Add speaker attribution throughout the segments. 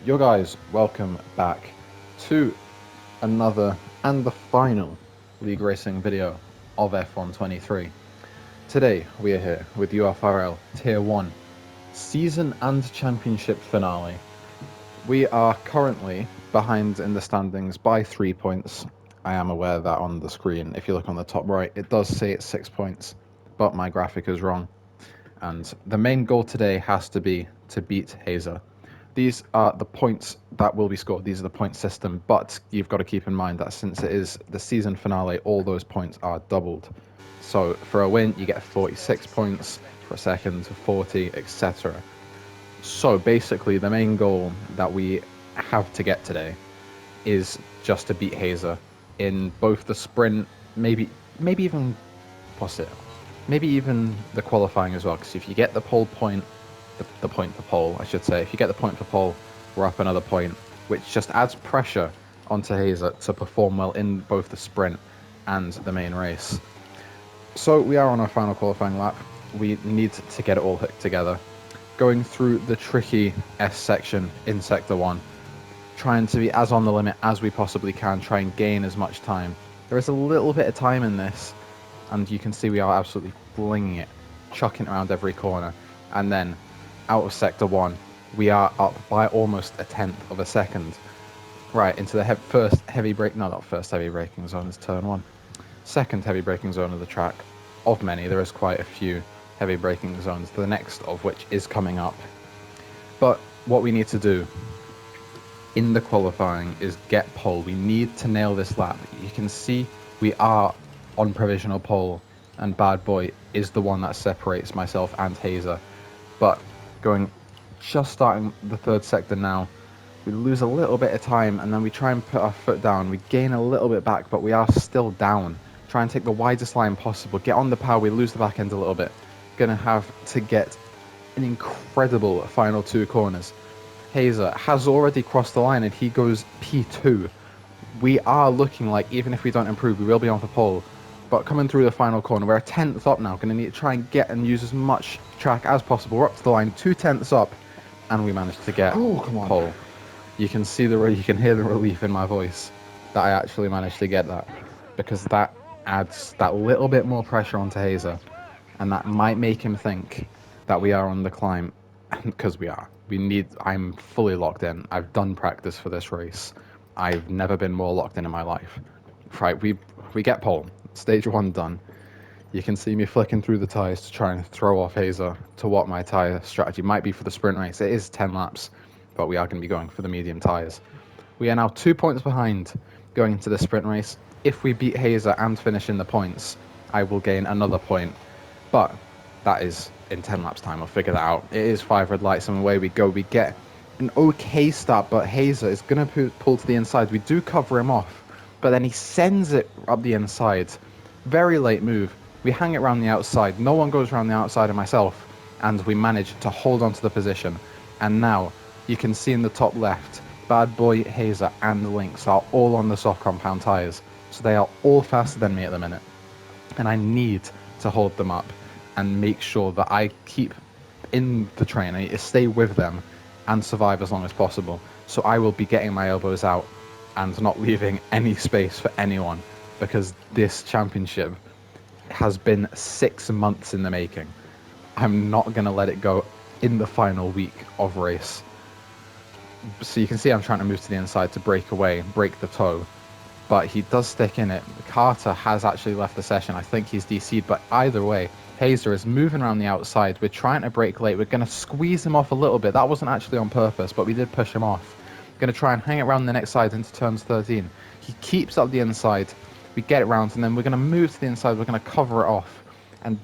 Speaker 1: Yo guys, welcome back to another and the final League Racing video of F123. Today we are here with UFRL Tier 1 Season and Championship Finale. We are currently behind in the standings by 3 points. I am aware that on the screen, if you look on the top right, it does say it's 6 points, but my graphic is wrong. And the main goal today has to be to beat Hazer. These are the points that will be scored. These are the point system, but you've got to keep in mind that since it is the season finale, all those points are doubled. So for a win, you get 46 points, for a second, 40, etc. So basically, the main goal that we have to get today is just to beat Hazer in both the sprint, maybe even, what's it? Maybe even the qualifying as well, because if you get the pole point, the point for pole, I should say, if you get the point for pole, we're up another point, which just adds pressure onto Hazer to perform well in both the sprint and the main race. So we are on our final qualifying lap. We need to get it all hooked together. Going through the tricky S section in Sector 1, trying to be as on the limit as we possibly can, try and gain as much time. There is a little bit of time in this, and you can see we are absolutely flinging it, chucking it around every corner. And then out of Sector 1, we are up by almost a tenth of a second. Right, into the first heavy brake, no, not first heavy braking zone, is turn 1. Second heavy braking zone of the track. Of many, there is quite a few heavy braking zones, the next of which is coming up. But what we need to do in the qualifying is get pole. We need to nail this lap. You can see we are on provisional pole, and Bad Boy is the one that separates myself and Hazer. But just starting the third sector now, we lose a little bit of time, and then we try and put our foot down. We gain a little bit back, but we are still down. Try and take the widest line possible. Get on the power, we lose the back end a little bit. Gonna have to get an incredible final 2 corners. Hazer has already crossed the line and he goes P2. We are looking like, even if we don't improve, we will be on for pole. But coming through the final corner, we're a tenth up now. Going to need to try and get and use as much track as possible. We're up to the line, 2 tenths up, and we managed to get pole. You can see you can hear the relief in my voice that I actually managed to get that, because that adds that little bit more pressure onto Hazer, and that might make him think that we are on the climb, because we are. I'm fully locked in. I've done practice for this race. I've never been more locked in my life. Right, we get pole. Stage 1 done. You can see me flicking through the tyres to try and throw off Hazer to what my tyre strategy might be for the sprint race. It is 10 laps, but we are going to be going for the medium tyres. We are now 2 points behind going into the sprint race. If we beat Hazer and finish in the points, I will gain another point. But that is in 10 laps time. I'll figure that out. It is 5 red lights and away we go. We get an okay start, but Hazer is going to pull to the inside. We do cover him off, but then he sends it up the inside. Very late move. We hang it around the outside. No one goes around the outside of myself, and we manage to hold on to the position. And now you can see in the top left, Bad Boy, Hazer, and Lynx are all on the soft compound tyres. So they are all faster than me at the minute. And I need to hold them up and make sure that I keep in the train. I need to stay with them and survive as long as possible. So I will be getting my elbows out and not leaving any space for anyone, because this championship has been 6 months in the making. I'm not going to let it go in the final week of race. So you can see I'm trying to move to the inside to break the toe, but he does stick in it. Carter has actually left the session. I think he's DC'd, but either way, Hazer is moving around the outside. We're trying to break late. We're going to squeeze him off a little bit. That wasn't actually on purpose, but we did push him off. Going to try and hang it around the next side into turns 13. He keeps up the inside. We get it round, and then we're going to move to the inside. We're going to cover it off and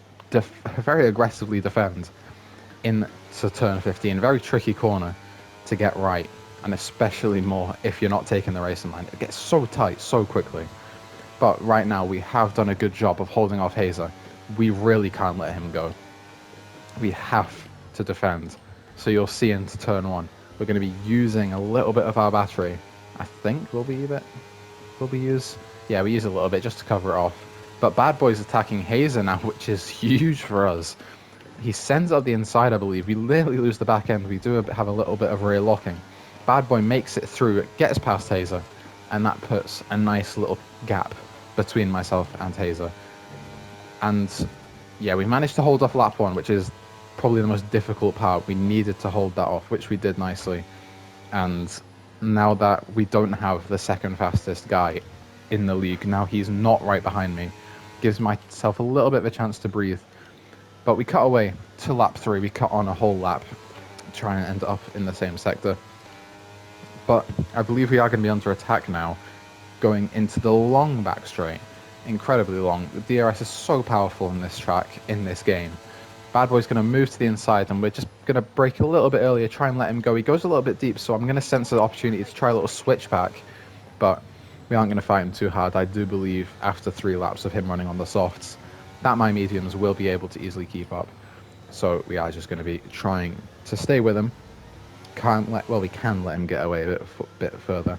Speaker 1: very aggressively defend into turn 15. Very tricky corner to get right, and especially more if you're not taking the racing line. It gets so tight so quickly. But right now, we have done a good job of holding off Hazer. We really can't let him go. We have to defend. So you'll see into turn 1, we're going to be using a little bit of our battery. I think we use a little bit just to cover it off. But Bad Boy's attacking Hazer now, which is huge for us. He sends up the inside, I believe. We literally lose the back end. We do have a little bit of rear locking. Bad Boy makes it through, gets past Hazer, and that puts a nice little gap between myself and Hazer. And yeah, we managed to hold off lap 1, which is probably the most difficult part. We needed to hold that off, which we did nicely. And now that we don't have the second fastest guy in the league, now he's not right behind me, gives myself a little bit of a chance to breathe. But we cut away to lap 3. We cut on a whole lap, trying to end up in the same sector. But I believe we are going to be under attack now, going into the long back straight. Incredibly long. The DRS is so powerful in this track, in this game. Bad Boy's going to move to the inside, and we're just going to brake a little bit earlier, try and let him go. He goes a little bit deep, so I'm going to sense the opportunity to try a little switch back. But we aren't going to fight him too hard. I do believe, after 3 laps of him running on the softs, that my mediums will be able to easily keep up. So we are just going to be trying to stay with him. We can let him get away a bit further.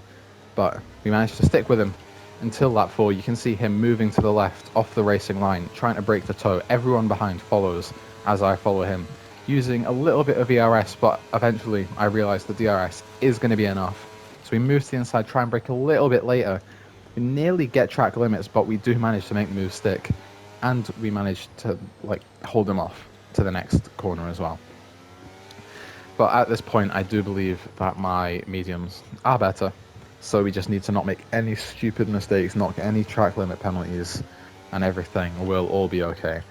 Speaker 1: But we managed to stick with him until lap 4. You can see him moving to the left off the racing line, trying to break the toe. Everyone behind follows as I follow him, using a little bit of ERS, but eventually I realized the DRS is going to be enough. So we move to the inside, try and brake a little bit later. We nearly get track limits, but we do manage to make the move stick, and we manage to hold him off to the next corner as well. But at this point, I do believe that my mediums are better. So we just need to not make any stupid mistakes, not get any track limit penalties, and everything will all be okay.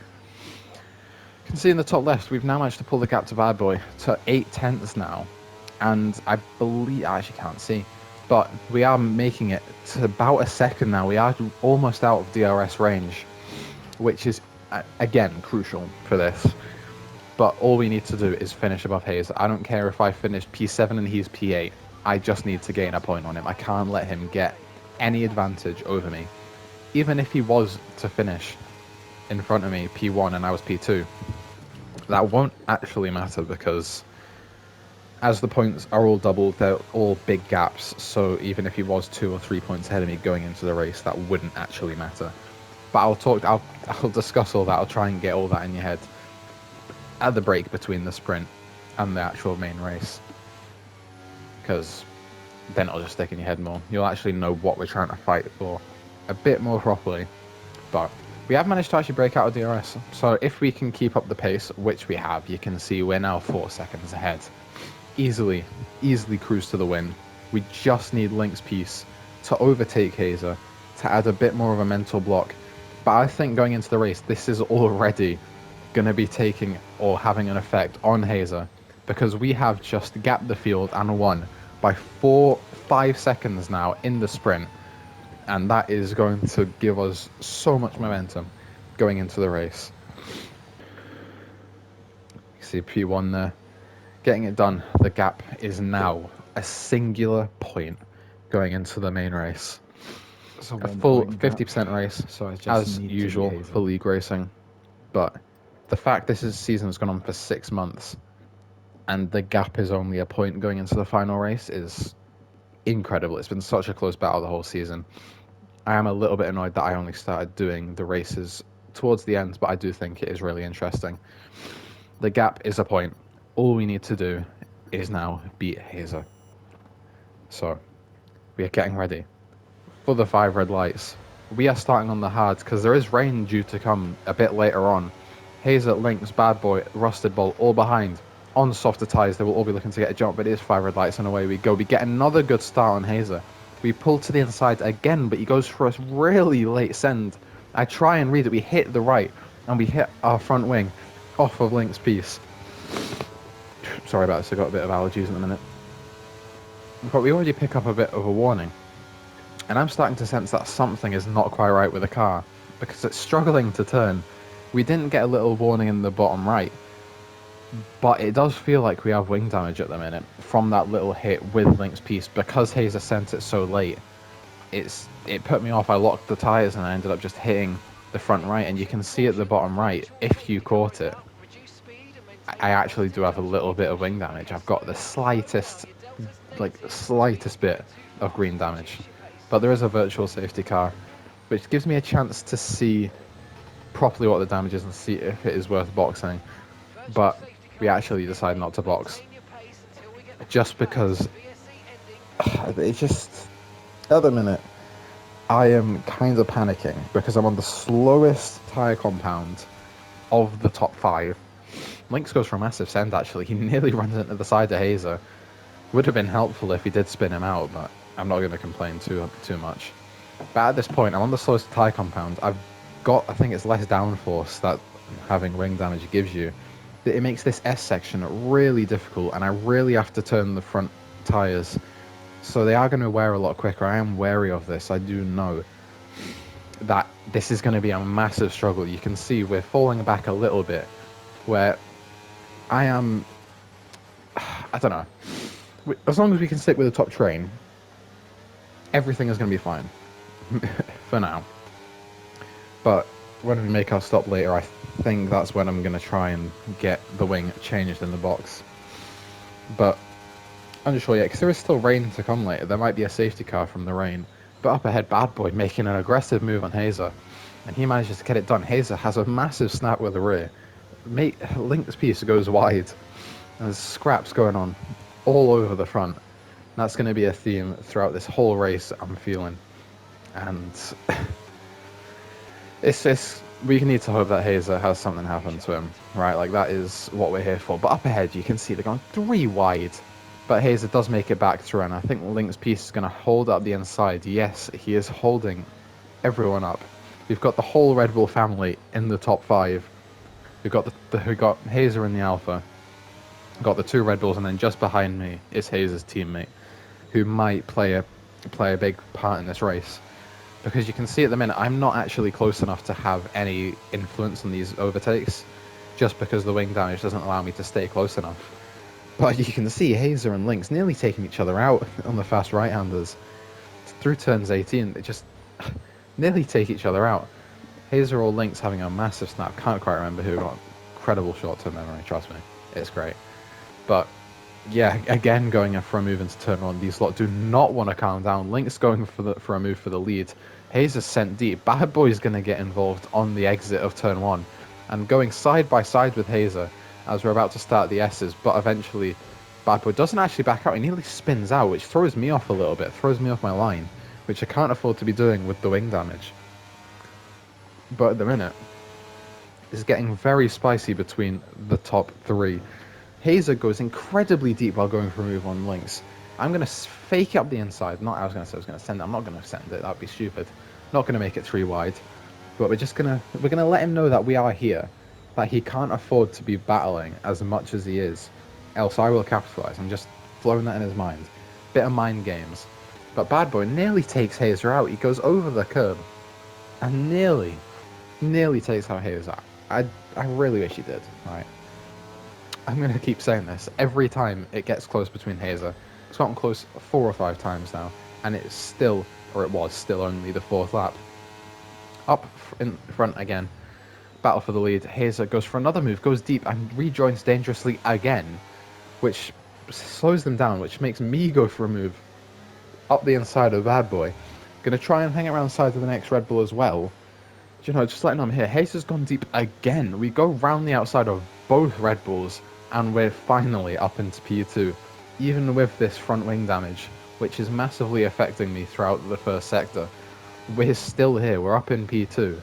Speaker 1: You can see in the top left, we've now managed to pull the gap to Bad Boy to 8 tenths now. And I believe, I actually can't see, but we are making it to about a second now. We are almost out of DRS range, which is, again, crucial for this. But all we need to do is finish above Hayes. I don't care if I finish P7 and he's P8. I just need to gain a point on him. I can't let him get any advantage over me. Even if he was to finish in front of me P1 and I was P2, that won't actually matter, because as the points are all doubled, they're all big gaps. So even if he was 2 or 3 points ahead of me going into the race, that wouldn't actually matter. But I'll discuss all that. I'll try and get all that in your head at the break between the sprint and the actual main race, because then it'll just stick in your head more. You'll actually know what we're trying to fight for a bit more properly. But we have managed to actually break out of DRS, so if we can keep up the pace, which we have, you can see we're now 4 seconds ahead. Easily cruise to the win. We just need Link's piece to overtake Hazer, to add a bit more of a mental block. But I think going into the race, this is already going to be taking or having an effect on Hazer, because we have just gapped the field and won by 5 seconds now in the sprint, and that is going to give us so much momentum going into the race. You see P1 there getting it done. The gap is now a singular point going into the main race. So a full 50% race, so as usual for league racing. But the fact this season has gone on for 6 months and the gap is only a point going into the final race is incredible. It's been such a close battle the whole season. I am a little bit annoyed that I only started doing the races towards the end, but I do think it is really interesting. The gap is a point. All we need to do is now beat Hazer. So we are getting ready for the 5 red lights. We are starting on the hards because there is rain due to come a bit later on. Hazer, Lynx, Bad Boy, Rusted Bolt, all behind. On softer tyres, they will all be looking to get a jump, but it is 5 red lights and away we go. We get another good start on Hazer. We pull to the inside again, but he goes for a really late send. I try and read it. We hit the right, and we hit our front wing off of Link's piece. Sorry about this, I got a bit of allergies in a minute. But we already pick up a bit of a warning. And I'm starting to sense that something is not quite right with the car, because it's struggling to turn. We didn't get a little warning in the bottom right, but it does feel like we have wing damage at the minute from that little hit with Link's piece, because Hazer sent it so late. It put me off. I locked the tyres and I ended up just hitting the front right, and you can see at the bottom right, if you caught it, I actually do have a little bit of wing damage. I've got the slightest bit of green damage, but there is a virtual safety car, which gives me a chance to see properly what the damage is and see if it is worth boxing. But we actually decide not to box, just because it's just, at the minute, I am kind of panicking because I'm on the slowest tyre compound of the top 5. Lynx goes for a massive send, actually. He nearly runs into the side of Hazer. Would have been helpful if he did spin him out, but I'm not going to complain too much. But at this point, I'm on the slowest tyre compound. I've got, I think it's less downforce that having wing damage gives you. It makes this S section really difficult, and I really have to turn the front tyres. So they are going to wear a lot quicker. I am wary of this. I do know that this is going to be a massive struggle. You can see we're falling back a little bit, where I am, I don't know. As long as we can stick with the top train, everything is going to be fine for now. But when we make our stop later, I think that's when I'm going to try and get the wing changed in the box. But I'm not sure yet, because there is still rain to come later. There might be a safety car from the rain. But up ahead, Bad Boy making an aggressive move on Hazer, and he manages to get it done. Hazer has a massive snap with the rear. Link's piece goes wide. There's scraps going on all over the front. That's going to be a theme throughout this whole race, I'm feeling. And we need to hope that Hazer has something happen to him, right? Like, that is what we're here for. But up ahead, you can see they're going 3 wide. But Hazer does make it back through, and I think Link's piece is going to hold up the inside. Yes, he is holding everyone up. We've got the whole Red Bull family in the top 5. We've got we've got Hazer in the Alpha. We've got the 2 Red Bulls, and then just behind me is Hazer's teammate, who might play a big part in this race. Because you can see at the minute, I'm not actually close enough to have any influence on these overtakes, just because the wing damage doesn't allow me to stay close enough. But you can see Hazer and Lynx nearly taking each other out on the fast right-handers. Through turns 18, they just nearly take each other out. Hazer or Lynx having a massive snap. Can't quite remember who got incredible short-term memory, trust me. It's great. But yeah, again, going for a move into turn 1. These lot do not want to calm down. Lynx going for a move for the lead. Hazer's sent deep. Bad Boy's going to get involved on the exit of turn 1. And going side by side with Hazer as we're about to start the S's, but eventually Bad Boy doesn't actually back out. He nearly spins out, which throws me off a little bit. Throws me off my line, which I can't afford to be doing with the wing damage. But at the minute, it's getting very spicy between the top 3. Hazer goes incredibly deep while going for a move on Lynx. I'm going to fake it up the inside. I was going to send it. I'm not going to send it. That would be stupid. Not going to make it 3 wide. But we're going to let him know that we are here. That he can't afford to be battling as much as he is. Else I will capitalize. I'm just throwing that in his mind. Bit of mind games. But Bad Boy nearly takes Hazer out. He goes over the curb. And nearly takes out Hazer. I really wish he did. Right. I'm going to keep saying this. Every time it gets close between Hazer. It's gotten close 4 or 5 times now. And it was still only the 4th lap. Up in front again. Battle for the lead. Hazer goes for another move. Goes deep and rejoins dangerously again. Which slows them down. Which makes me go for a move up the inside of Bad Boy. Going to try and hang around the side of the next Red Bull as well. You know, just letting them here. Hazer's gone deep again. We go round the outside of both Red Bulls. And we're finally up into P2. Even with this front wing damage, which is massively affecting me throughout the first sector, we're still here. We're up in P2.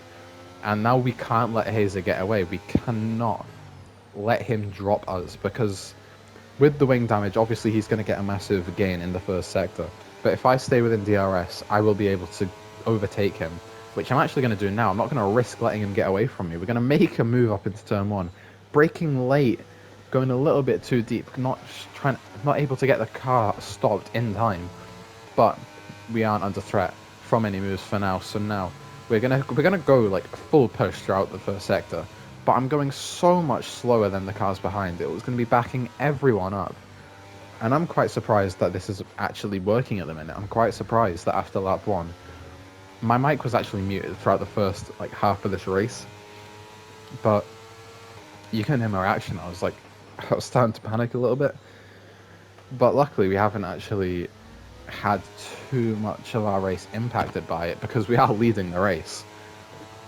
Speaker 1: And now we can't let Hazer get away. We cannot let him drop us, because with the wing damage, obviously he's going to get a massive gain in the first sector. But if I stay within DRS, I will be able to overtake him, which I'm actually going to do now. I'm not going to risk letting him get away from me. We're going to make a move up into turn 1. Braking late. Going a little bit too deep, not able to get the car stopped in time, but we aren't under threat from any moves for now. So now we're gonna go like full push throughout the first sector, but I'm going so much slower than the cars behind. It was going to be backing everyone up, and I'm quite surprised that this is actually working at the minute. I'm quite surprised that after lap 1, my mic was actually muted throughout the first like half of this race, but you can hear my reaction. I was starting to panic a little bit, but luckily we haven't actually had too much of our race impacted by it, because we are leading the race.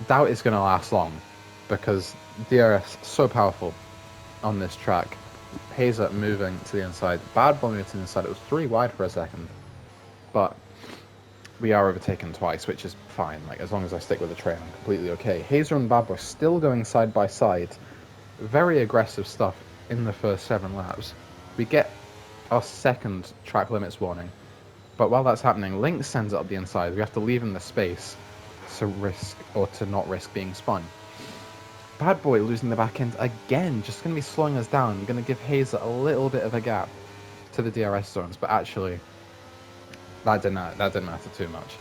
Speaker 1: Doubt it's going to last long, because DRS is so powerful on this track. Hazer moving to the inside, Bad Boy moving to the inside. It was 3 wide for a second. but we are overtaken twice, which is fine. Like, as long as I stick with the train, I'm completely okay. Hazer and Bad Boy still going side by side. Very aggressive stuff in the first 7 laps. We get our second track limits warning, but while that's happening, Link sends it up the inside. We have to leave him the space to not risk being spun. Bad Boy losing the back end again, just going to be slowing us down. Going to give Hazer a little bit of a gap to the DRS zones, but actually that didn't matter too much.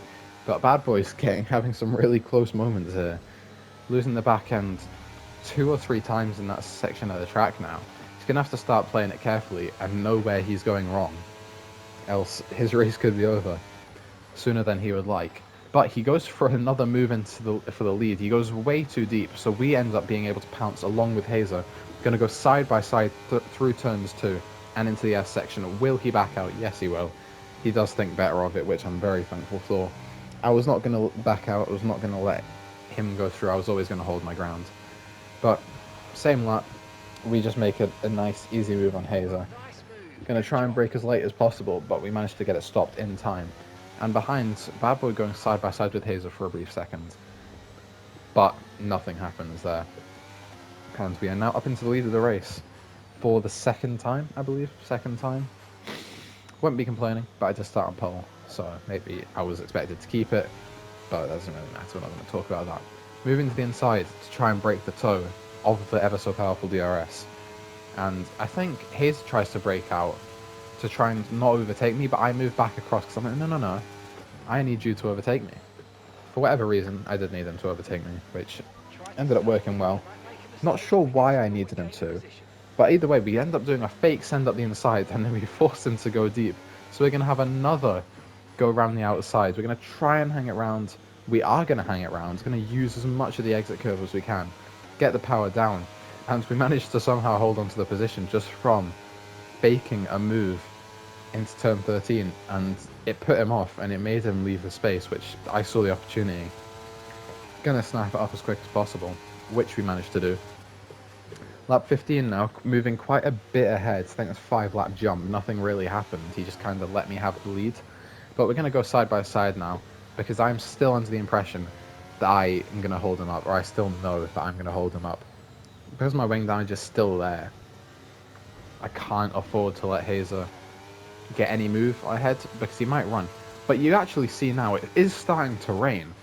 Speaker 1: But Bad Boy's having some really close moments here, losing the back end 2 or 3 times in that section of the track now. He's going to have to start playing it carefully and know where he's going wrong, else his race could be over sooner than he would like. But he goes for another move for the lead. He goes way too deep, so we end up being able to pounce along with Hazer. Going to go side by side through turns 2 and into the S section. Will he back out? Yes, he will. He does think better of it, which I'm very thankful for. I was not going to back out. I was not going to let him go through. I was always going to hold my ground. But same lap, we just make a nice, easy move on Hazer. Going to try and brake as late as possible, but we managed to get it stopped in time. And behind, Bad Boy going side by side with Hazer for a brief second. But nothing happens there. And we are now up into the lead of the race for the second time, I believe. Second time. Won't be complaining, but I just start on pole, so maybe I was expected to keep it, but that doesn't really matter. We're not going to talk about that. Moving to the inside to try and break the toe of the ever so powerful DRS. And I think Hazer tries to break out to try and not overtake me, but I move back across because I'm like, no, I need you to overtake me. For whatever reason, I did need him to overtake me, which ended up working well. Not sure why I needed him to, but either way, we end up doing a fake send up the inside, and then we force him to go deep. So we're going to have another go around the outside. We're going to try and hang it round. We are going to hang it round. We're going to use as much of the exit curve as we can, get the power down, and we managed to somehow hold on to the position just from faking a move into turn 13, and it put him off and it made him leave the space, which I saw the opportunity. Gonna snap it up as quick as possible, which we managed to do. Lap 15 now, moving quite a bit ahead. I think it's 5-lap jump. Nothing really happened. He just kind of let me have the lead. But we're going to go side by side now, because I'm still under the impression that I am going to hold him up, or I still know that I'm going to hold him up. Because my wing damage is still there, I can't afford to let Hazer get any move ahead, because he might run. But you actually see now, it is starting to rain,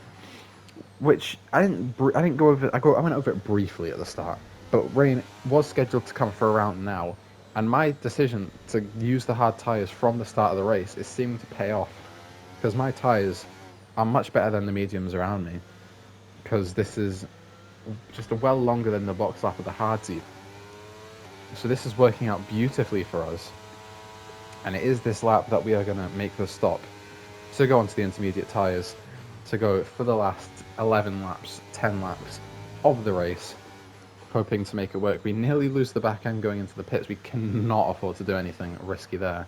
Speaker 1: which I didn't go over. I went over it briefly at the start, but rain was scheduled to come for around now, and my decision to use the hard tyres from the start of the race is seeming to pay off, because my tyres are much better than the mediums around me, because this is just well longer than the box lap of the hardsy. So this is working out beautifully for us, and it is this lap that we are going to make the stop to go onto the intermediate tyres, to go for the last 11 laps, 10 laps of the race, hoping to make it work. We nearly lose the back end going into the pits. We cannot afford to do anything risky there.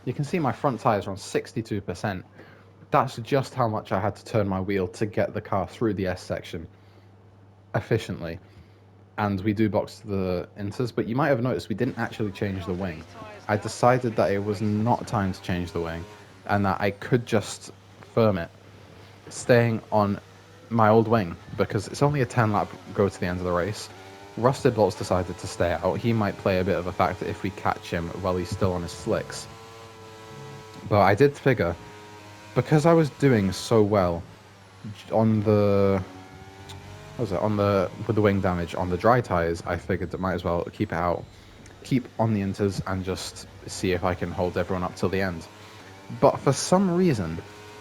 Speaker 1: You can see my front tyres are on 62%. That's just how much I had to turn my wheel to get the car through the S section efficiently. And we do box the inters, but you might have noticed we didn't actually change the wing. I decided that it was not time to change the wing, and that I could just firm it, staying on my old wing, because it's only a 10 lap go to the end of the race. Rusted Bolt's decided to stay out. He might play a bit of a factor if we catch him while he's still on his slicks. But I did figure, because I was doing so well on the with the wing damage on the dry tyres, I figured that might as well keep it out, keep on the inters, and just see if I can hold everyone up till the end. But for some reason,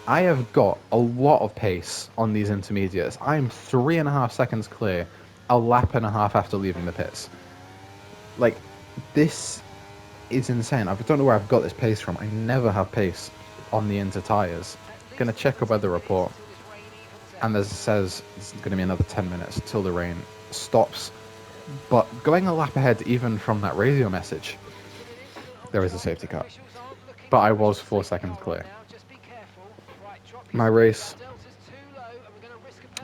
Speaker 1: I have got a lot of pace on these intermediates. I'm 3.5 seconds clear, a lap and a half after leaving the pits. Like, this is insane. I don't know where I've got this pace from. I never have pace on the inter tyres. Gonna check a weather report, and it says it's going to be another 10 minutes till the rain stops. But going a lap ahead even from that radio message, there is a safety car. But I was 4 seconds clear. My race,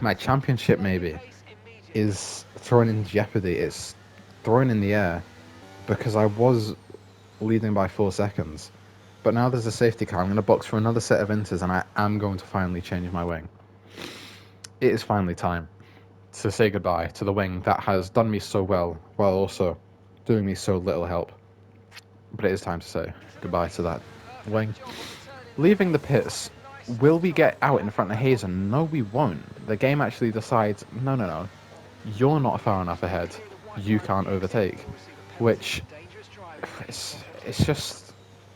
Speaker 1: my championship maybe, is thrown in jeopardy. It's thrown in the air because I was leading by 4 seconds. But now there's a safety car. I'm going to box for another set of inters, and I am going to finally change my wing. It is finally time to say goodbye to the wing that has done me so well, while also doing me so little help. But it is time to say goodbye to that wing. Leaving the pits, will we get out in front of Hazer? No, we won't. The game actually decides, no, you're not far enough ahead. You can't overtake. Which, it's just,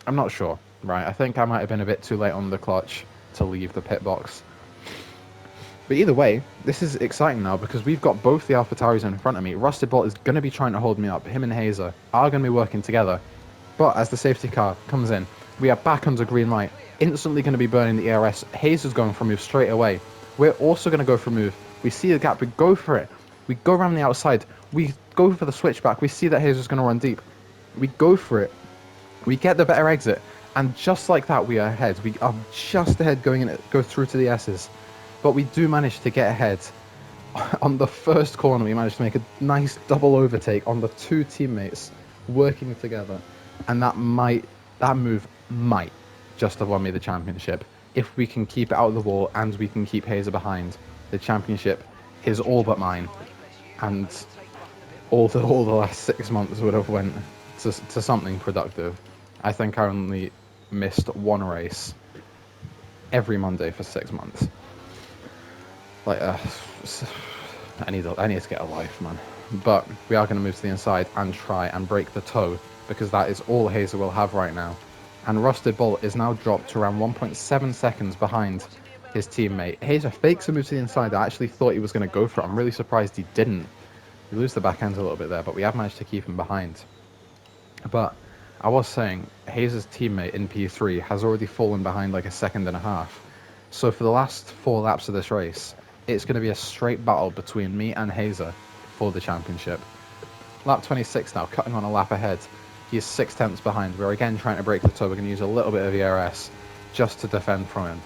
Speaker 1: I'm not sure, right? I think I might have been a bit too late on the clutch to leave the pit box. But either way, this is exciting now because we've got both the AlphaTauris in front of me. Rusted Bolt is going to be trying to hold me up. Him and Hazer are going to be working together. But as the safety car comes in, we are back under green light. Instantly going to be burning the ERS. Hazer's going for a move straight away. We're also going to go for a move. We see the gap. We go for it. We go around the outside. We go for the switchback. We see that Hazer's going to run deep. We go for it. We get the better exit. And just like that, we are ahead. We are just ahead go through to the S's. But we do manage to get ahead. On the first corner, we managed to make a nice double overtake on the two teammates working together. And that move might just have won me the championship. If we can keep it out of the wall and we can keep Hazer behind, the championship is all but mine. And all the last 6 months would have went to something productive. I think I only missed one race every Monday for 6 months. Like, I need to get a life, man. But we are going to move to the inside and try and break the toe, because that is all Hazer will have right now. And Rusted Bolt is now dropped to around 1.7 seconds behind his teammate. Hazer fakes a move to the inside. I actually thought he was going to go for it. I'm really surprised he didn't. We lose the back end a little bit there, but we have managed to keep him behind. But I was saying, Hazer's teammate in P3 has already fallen behind like a second and a half. So for the last 4 laps of this race, it's going to be a straight battle between me and Hazer for the championship. Lap 26 now, cutting on a lap ahead. He is 6/10 behind. We're again trying to break the toe. We're going to use a little bit of ERS just to defend from him.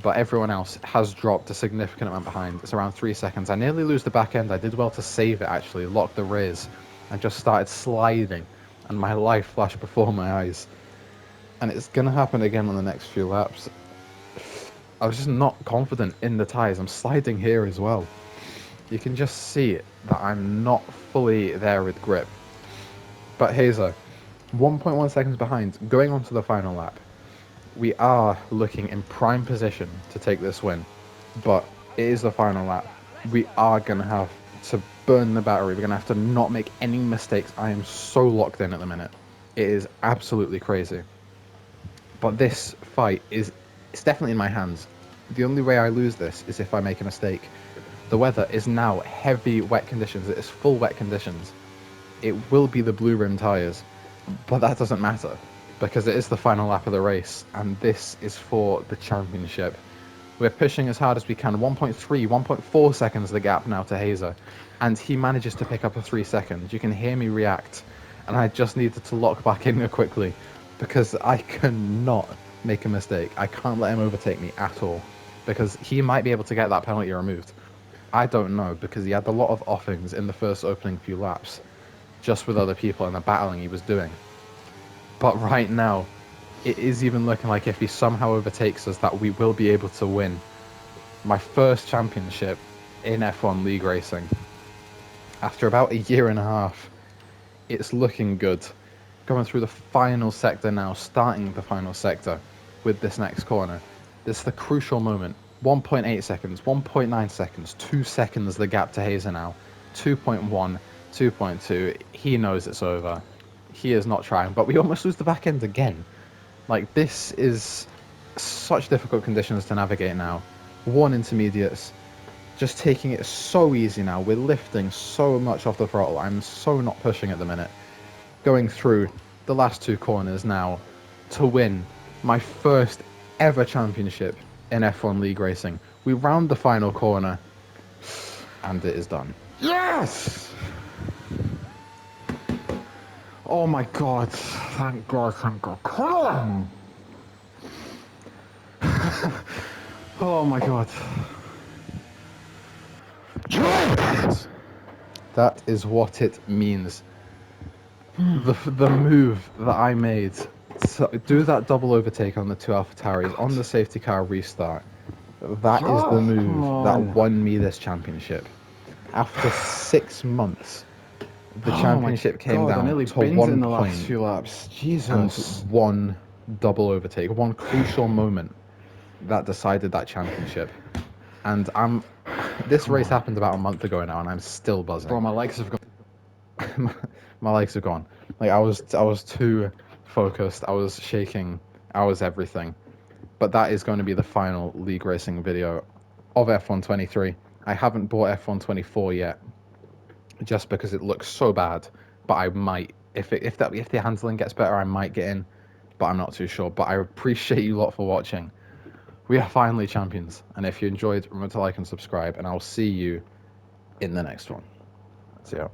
Speaker 1: But everyone else has dropped a significant amount behind. It's around 3 seconds. I nearly lose the back end. I did well to save it, actually. Lock the rears. And just started sliding. And my life flashed before my eyes. And it's going to happen again on the next few laps. I was just not confident in the tyres. I'm sliding here as well. You can just see that I'm not fully there with grip. But Hazer, 1.1 seconds behind, going on to the final lap. We are looking in prime position to take this win. But it is the final lap. We are going to have to burn the battery. We're going to have to not make any mistakes. I am so locked in at the minute. It is absolutely crazy. But this fight it's definitely in my hands. The only way I lose this is if I make a mistake. The weather is now heavy wet conditions. It is full wet conditions. It will be the blue rim tyres, but that doesn't matter because it is the final lap of the race and this is for the championship. We're pushing as hard as we can. 1.3, 1.4 seconds the gap now to Hazer, and he manages to pick up a 3 seconds. You can hear me react, and I just needed to lock back in there quickly because I cannot make a mistake. I can't let him overtake me at all because he might be able to get that penalty removed. I don't know because he had a lot of offings in the first opening few laps just with other people and the battling he was doing. But right now, it is even looking like if he somehow overtakes us that we will be able to win my first championship in F1 League Racing. After about a year and a half, it's looking good. Going through the final sector now, starting the final sector with this next corner. This is the crucial moment. 1.8 seconds, 1.9 seconds, 2 seconds the gap to Hazer now. 2.1, 2.2, he knows it's over. He is not trying, but we almost lose the back end again. Like, this is such difficult conditions to navigate now. 1 intermediates, just taking it so easy now. We're lifting so much off the throttle. I'm so not pushing at the minute. Going through the last 2 corners now to win my first ever championship in F1 League Racing. We round the final corner and it is done. Yes! Oh my god, thank god, thank god. Come on! Oh my god. Yes! That is what it means. The move that I made do that double overtake on the two AlphaTauris on the safety car restart. That is the move that won me this championship. After 6 months, the championship came down to 1 point
Speaker 2: few laps.
Speaker 1: and
Speaker 2: Jesus.
Speaker 1: one double overtake, one crucial moment that decided that championship. And this race happened about a month ago now, and I'm still buzzing.
Speaker 2: Bro, my legs have gone.
Speaker 1: My legs are gone. Like I was too focused. I was shaking. I was everything. But that is going to be the final league racing video of F123. I haven't bought F124 yet, just because it looks so bad. But I might, if the handling gets better, I might get in. But I'm not too sure. But I appreciate you lot for watching. We are finally champions. And if you enjoyed, remember to like and subscribe. And I'll see you in the next one. See ya.